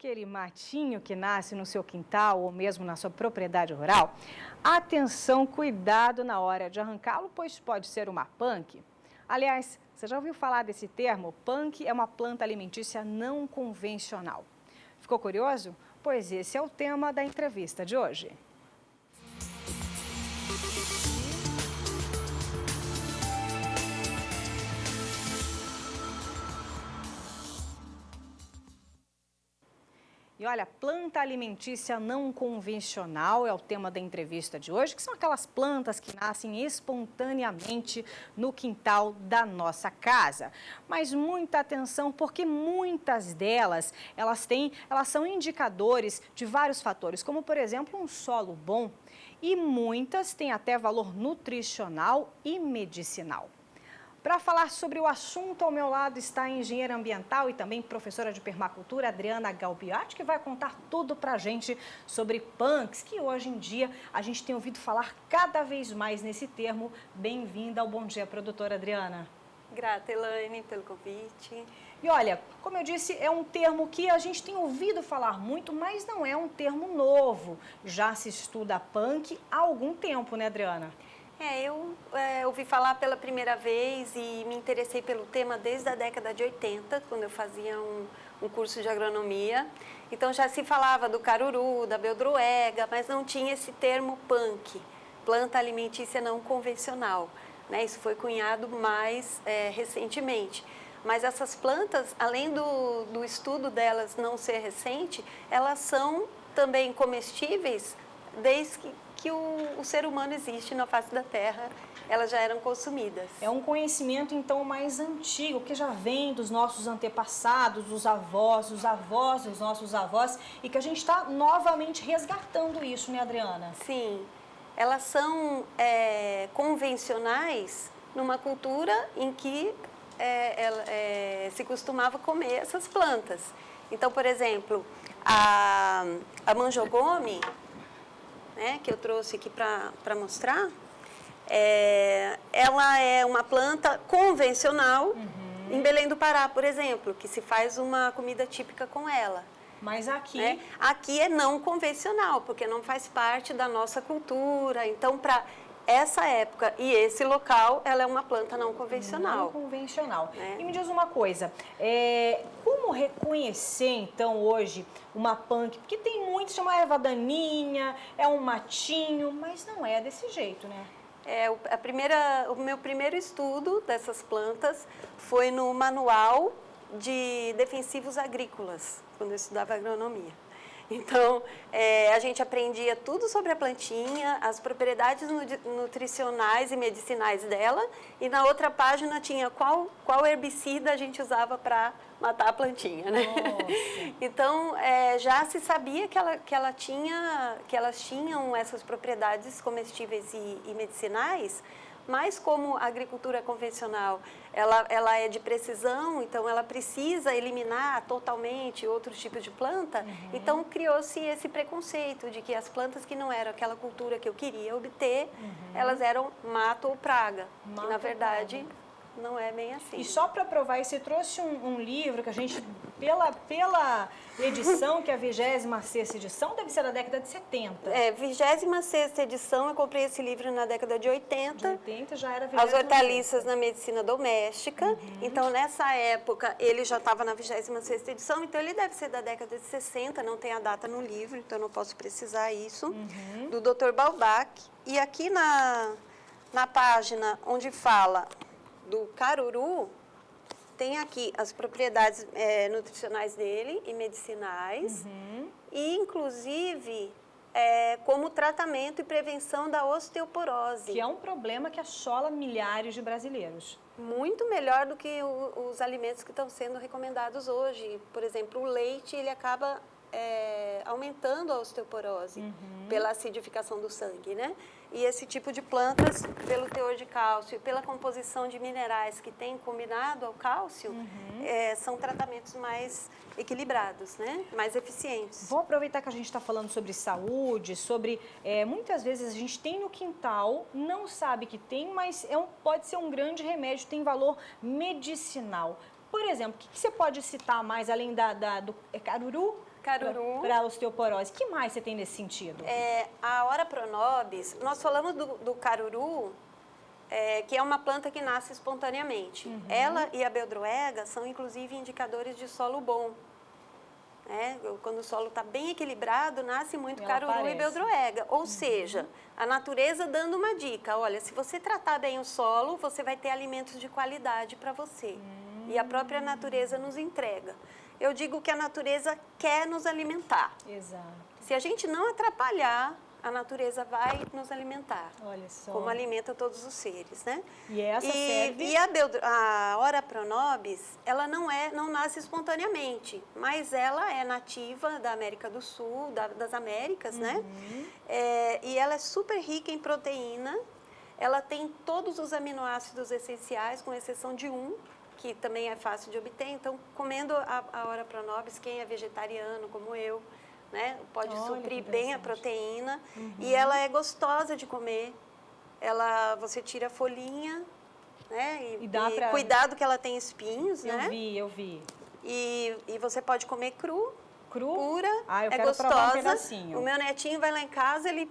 aquele matinho que nasce no seu quintal ou mesmo na sua propriedade rural, atenção, cuidado na hora de arrancá-lo, pois pode ser uma punk. Aliás, você já ouviu falar desse termo? Punk é uma planta alimentícia não convencional. Ficou curioso? Pois esse é o tema da entrevista de hoje. E olha, planta alimentícia não convencional é o tema da entrevista de hoje, que são aquelas plantas que nascem espontaneamente no quintal da nossa casa. Mas muita atenção, porque muitas delas, elas são indicadores de vários fatores, como por exemplo um solo bom, e muitas têm até valor nutricional e medicinal. Para falar sobre o assunto, ao meu lado está a engenheira ambiental e também professora de permacultura, Adriana Galbiati, que vai contar tudo para a gente sobre punks, que hoje em dia a gente tem ouvido falar cada vez mais nesse termo. Bem-vinda ao Bom Dia, produtora Adriana. Grata, Elaine, pelo convite. E olha, como eu disse, é um termo que a gente tem ouvido falar muito, mas não é um termo novo. Já se estuda punk há algum tempo, né, Adriana? Eu ouvi falar pela primeira vez e me interessei pelo tema desde a década de 80, quando eu fazia um curso de agronomia. Então já se falava do caruru, da beldroega, mas não tinha esse termo punk, planta alimentícia não convencional, né? Isso foi cunhado mais recentemente. Mas essas plantas, além do estudo delas não ser recente, elas são também comestíveis desde que o ser humano existe na face da Terra, elas já eram consumidas. É um conhecimento, então, mais antigo, que já vem dos nossos antepassados, dos avós dos nossos avós, e que a gente está novamente resgatando isso, né, Adriana? Sim, elas são convencionais numa cultura em que se costumava comer essas plantas. Então, por exemplo, a manjogome, né, que eu trouxe aqui para mostrar, ela é uma planta convencional em Belém do Pará, por exemplo, que se faz uma comida típica com ela. Mas aqui... Né? Aqui é não convencional, porque não faz parte da nossa cultura. Então, para essa época e esse local, ela é uma planta não convencional. Não convencional. E me diz uma coisa, como reconhecer então hoje uma punk? Porque tem muitos que chamam erva daninha, é um matinho, mas não é desse jeito, né? O meu primeiro estudo dessas plantas foi no Manual de Defensivos Agrícolas, quando eu estudava agronomia. Então, a gente aprendia tudo sobre a plantinha, as propriedades nutricionais e medicinais dela, e na outra página tinha qual herbicida a gente usava para matar a plantinha, né? Então, já se sabia que elas tinham essas propriedades comestíveis e medicinais, mas como a agricultura convencional, ela é de precisão, então ela precisa eliminar totalmente outros tipos de planta, então criou-se esse preconceito de que as plantas que não eram aquela cultura que eu queria obter, elas eram mato ou praga, que na verdade não é bem assim. E só para provar isso, você trouxe um livro que a gente, pela edição, que é a 26ª edição, deve ser da década de 70. 26ª edição, eu comprei esse livro na década de 80. De 80 já era 26ª. As hortaliças na medicina doméstica. Então, nessa época, ele já estava na 26ª edição, então ele deve ser da década de 60, não tem a data no livro, então eu não posso precisar isso, do Dr. Balbach. E aqui na página onde fala do caruru, tem aqui as propriedades nutricionais dele e medicinais, e inclusive como tratamento e prevenção da osteoporose. Que é um problema que assola milhares de brasileiros. Muito melhor do que os alimentos que estão sendo recomendados hoje. Por exemplo, o leite, ele acaba aumentando a osteoporose pela acidificação do sangue, né? E esse tipo de plantas, pelo teor de cálcio e pela composição de minerais que tem combinado ao cálcio, são tratamentos mais equilibrados, né? Mais eficientes. Vou aproveitar que a gente está falando sobre saúde, sobre... muitas vezes a gente tem no quintal, não sabe que tem, mas pode ser um grande remédio, tem valor medicinal. Por exemplo, o que você pode citar mais, além do caruru? Caruru. Para osteoporose. O que mais você tem nesse sentido? A Ora Pronobis, nós falamos do caruru, que é uma planta que nasce espontaneamente. Ela e a beldroega são, inclusive, indicadores de solo bom. Quando o solo está bem equilibrado, nasce muito caruru e beldroega. Ou seja, a natureza dando uma dica. Olha, se você tratar bem o solo, você vai ter alimentos de qualidade para você. E a própria natureza nos entrega. Eu digo que a natureza quer nos alimentar. Exato. Se a gente não atrapalhar, a natureza vai nos alimentar. Olha só. Como alimenta todos os seres, né? E essa serve... E a Ora Pronobis, ela não nasce espontaneamente, mas ela é nativa da América do Sul, das Américas, né? E ela é super rica em proteína, ela tem todos os aminoácidos essenciais, com exceção de um, que também é fácil de obter. Então, comendo a Ora Pronobis, quem é vegetariano, como eu, né, pode suprir bem a proteína. E ela é gostosa de comer. Você tira a folhinha, né? E cuidado que ela tem espinhos, né? Eu vi. E você pode comer pura. Eu é quero gostosa. provar um pedacinho. O meu netinho vai lá em casa, ele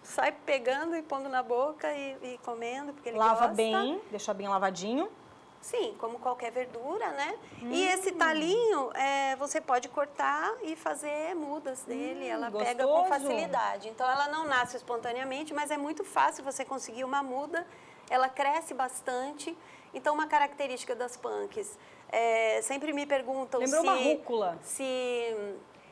sai pegando e pondo na boca e comendo, porque ele Lava gosta. bem, deixa bem lavadinho. Sim, como qualquer verdura, né? E esse talinho, você pode cortar e fazer mudas dele. Ela gostoso. pega com facilidade. Então, ela não nasce espontaneamente, mas é muito fácil você conseguir uma muda. Ela cresce bastante. Então, uma característica das punks, sempre me perguntam Lembrou uma rúcula.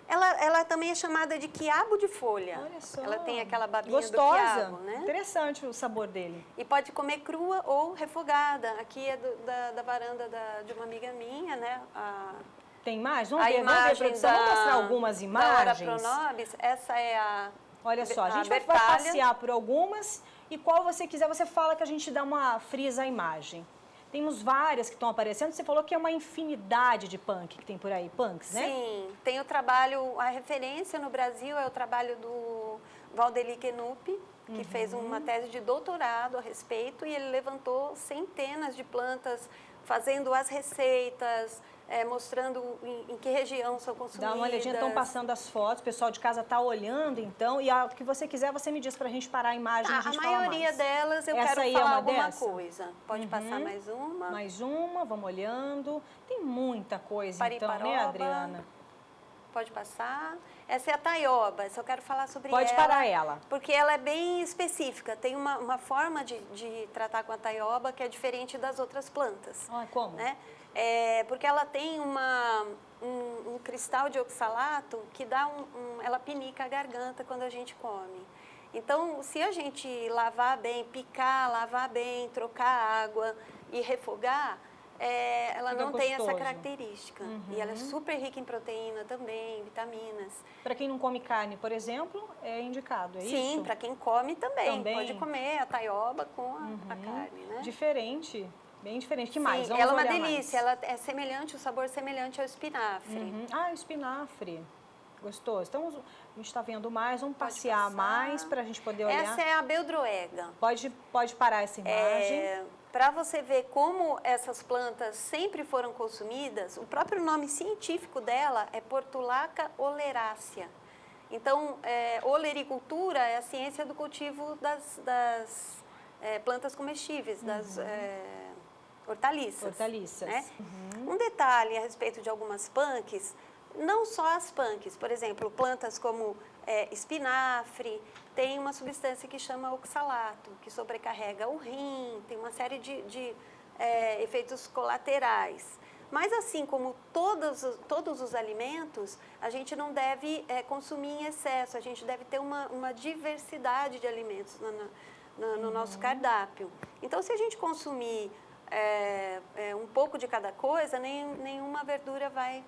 Ela também é chamada de quiabo de folha. Olha só. Ela tem aquela babinha gostosa. Do quiabo, né? Interessante o sabor dele. E pode comer crua ou refogada. Aqui é da varanda de uma amiga minha, né? Tem mais? Vamos ver, produção. Vamos mostrar algumas imagens. Da Ora Pronobis. Essa é a... Olha só, a gente vai passear por algumas e qual você quiser, você fala que a gente dá uma frisa à imagem. Temos várias que estão aparecendo. Você falou que é uma infinidade de punk que tem por aí, punks, né? Sim, tem o trabalho, a referência no Brasil é o trabalho do Valdeli Kenup, que fez uma tese de doutorado a respeito, e ele levantou centenas de plantas, fazendo as receitas, mostrando em que região são consumidas. Dá uma olhadinha, estão passando as fotos, o pessoal de casa está olhando, então, e o que você quiser, você me diz para a gente parar a imagem e a gente falar mais. A maioria delas eu Essa quero aí falar é uma alguma dessa? coisa. Pode passar mais uma. Mais uma, vamos olhando. Tem muita coisa, então, né, Adriana? Pode passar. Essa é a taioba, essa eu quero falar sobre ela. Pode parar ela. Porque ela é bem específica. Tem uma forma de tratar com a taioba que é diferente das outras plantas. Como? Né? Porque ela tem um cristal de oxalato que dá ela pinica a garganta quando a gente come. Então, se a gente lavar bem, picar, lavar bem, trocar água e refogar, ela não tem essa característica. E ela é super rica em proteína também, vitaminas. Para quem não come carne, por exemplo, é indicado, é isso? Sim, para quem come também. Pode comer a taioba com a carne, né? Diferente. Bem diferente. Que Sim, mais? Vamos ela é uma olhar delícia. mais. Ela é semelhante, o sabor semelhante ao espinafre. O espinafre. Gostoso. Então, a gente está vendo mais. Vamos passear mais para a gente poder olhar. Essa é a beldroega. Pode parar essa imagem. Para você ver como essas plantas sempre foram consumidas, o próprio nome científico dela é Portulaca oleracea. Então, olericultura é a ciência do cultivo das plantas comestíveis, das hortaliças. Né? Um detalhe a respeito de algumas punks, não só as punks, por exemplo, plantas como espinafre, tem uma substância que chama oxalato, que sobrecarrega o rim, tem uma série de efeitos colaterais. Mas assim como todos os alimentos, a gente não deve consumir em excesso, a gente deve ter uma diversidade de alimentos no nosso cardápio. Então, se a gente consumir um pouco de cada coisa, nenhuma verdura vai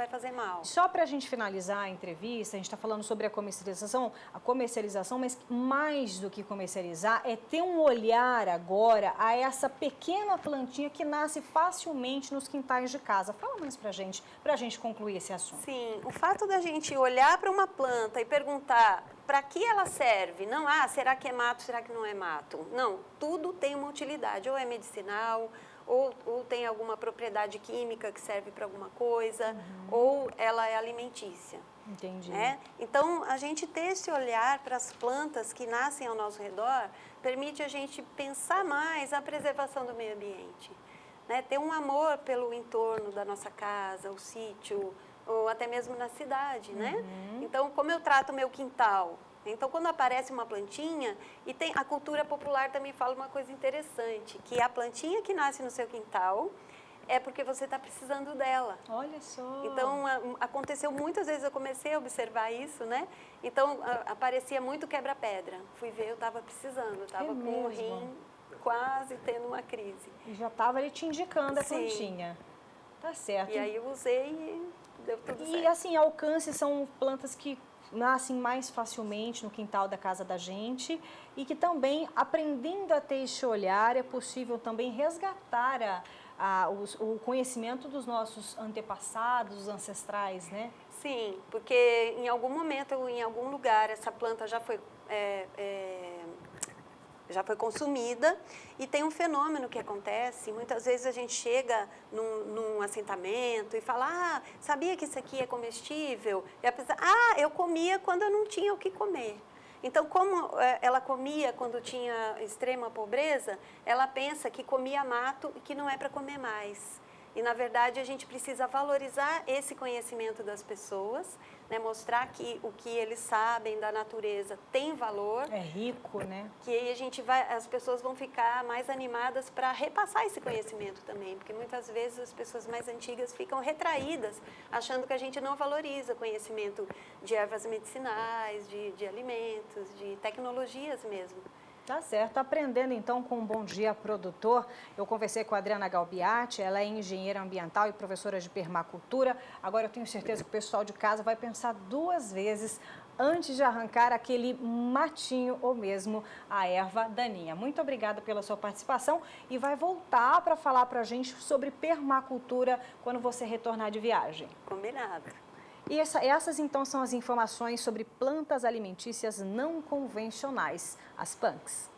fazer mal. Só para a gente finalizar a entrevista, a gente está falando sobre a comercialização, mas mais do que comercializar é ter um olhar agora a essa pequena plantinha que nasce facilmente nos quintais de casa. Fala mais para a gente concluir esse assunto. Sim, o fato da gente olhar para uma planta e perguntar para que ela serve, será que é mato, será que não é mato? Não, tudo tem uma utilidade, ou é medicinal, ou tem alguma propriedade química que serve para alguma coisa, ou ela é alimentícia. Entendi. Né? Então, a gente ter esse olhar para as plantas que nascem ao nosso redor permite a gente pensar mais a preservação do meio ambiente. Né? Ter um amor pelo entorno da nossa casa, o sítio, ou até mesmo na cidade. Né? Então, como eu trato o meu quintal? Então, quando aparece uma plantinha, e tem a cultura popular também fala uma coisa interessante, que a plantinha que nasce no seu quintal é porque você está precisando dela. Olha só. Então, aconteceu muitas vezes, eu comecei a observar isso, né? Então, aparecia muito quebra-pedra. Fui ver, eu estava precisando, eu estava com o rim quase tendo uma crise. E já estava ali te indicando a Sim. plantinha. Tá certo. E aí eu usei e deu tudo certo. E assim, alcance são plantas que nascem mais facilmente no quintal da casa da gente e que também, aprendendo a ter esse olhar, é possível também resgatar o conhecimento dos nossos antepassados, ancestrais, né? Sim, porque em algum momento, em algum lugar, essa planta já foi consumida e tem um fenômeno que acontece, muitas vezes a gente chega num assentamento e fala, sabia que isso aqui é comestível? E a pessoa, eu comia quando eu não tinha o que comer. Então, como ela comia quando tinha extrema pobreza, ela pensa que comia mato e que não é para comer mais. E, na verdade, a gente precisa valorizar esse conhecimento das pessoas, né? Mostrar que o que eles sabem da natureza tem valor. É rico, né? Que aí as pessoas vão ficar mais animadas para repassar esse conhecimento também, porque muitas vezes as pessoas mais antigas ficam retraídas, achando que a gente não valoriza conhecimento de ervas medicinais, de alimentos, de tecnologias mesmo. Tá certo. Aprendendo então com o Bom Dia Produtor, eu conversei com a Adriana Galbiati, ela é engenheira ambiental e professora de permacultura. Agora eu tenho certeza que o pessoal de casa vai pensar 2 vezes antes de arrancar aquele matinho ou mesmo a erva daninha. Muito obrigada pela sua participação e vai voltar para falar para a gente sobre permacultura quando você retornar de viagem. Combinado. E essas então são as informações sobre plantas alimentícias não convencionais, as PANCs.